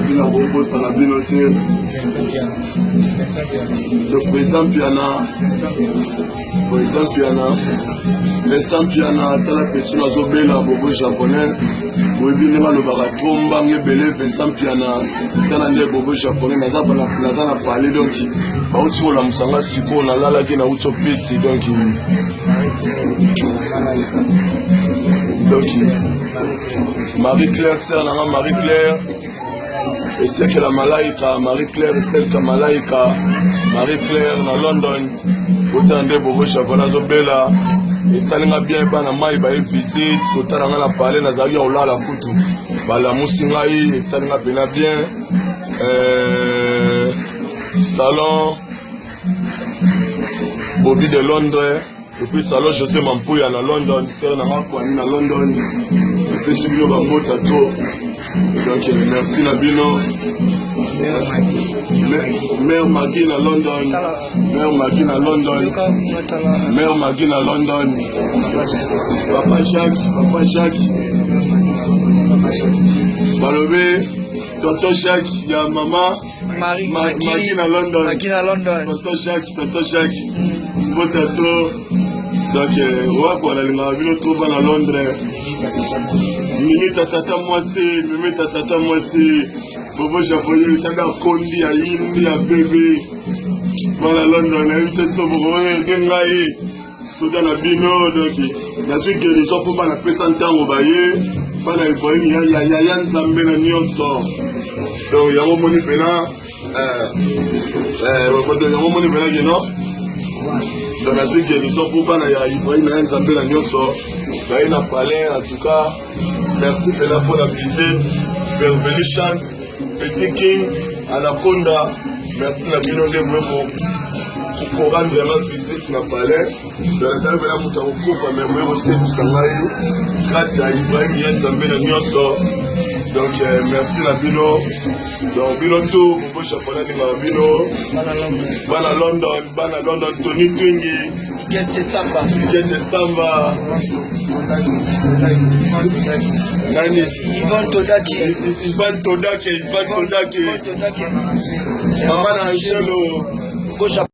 Bina Bobo Salabinote. Le président Piana. Président Piana, Tala Petuna Zobela, Bobo japonais. Webine Mano Baratomba, Nebele, Président Piana. Tala Nde Bobo japonais, Nazana parlé donc. Bauti la Musanga Siko, Nalala Gina Ucho Piti, donc. Marie-Claire, sœur Nana Marie-Claire. Et c'est que la Malaika, Marie-Claire, et celle que Malaika, Marie-Claire dans London, autant de Bobo Chapola Zobela, et Talinga bien, Bana Maï, Baï visite, autant on a parlé, Nazari, on l'a la coutou, Bala Moussingaï, et Talinga bien, salon, Bobby de Londres, et puis salon José Mampouya dans London, sœur Nana Kwani dans London, et puis Sibino Bambo Tato. Donc merci Nabino. Mère Magine à London. Mère Magine à London. Mère Magine à London. Papa Jacques. Balobé. Tonton Jacques. Il y a maman. Magine à London. Tonton Jacques. Beau tato. Donc, on a le trouve à Londres. Mimi tata moitié. Bobo japonais, tata kondi à Indi à bébé. Voilà London, on a eu cette somme, Gengaï, Soudan à Bino, donc, la suite que les gens pour la présenter au baillet, pas la voyer, il y a Yann Zambé la New York. Donc, il y a un moment de pena, dans la suite que les gens pour pas la Yann Zambé la New York. Il a parlé, en tout cas, merci pour la visite, Revolution, Petit King, Anaconda, merci la million de mots pour rendre vraiment visite, tu m'as parlé, dans la table de la Moutaroukou, mais moi aussi, du Sangaï, grâce à Ibrahim Yann Zambé de Nyonso, donc merci la Bino, donc Bino tout, pour japonais de la Bino, Bana London, Tony Twingy, Get Samba. Nani? Ivan Todake. Mama na Angelo.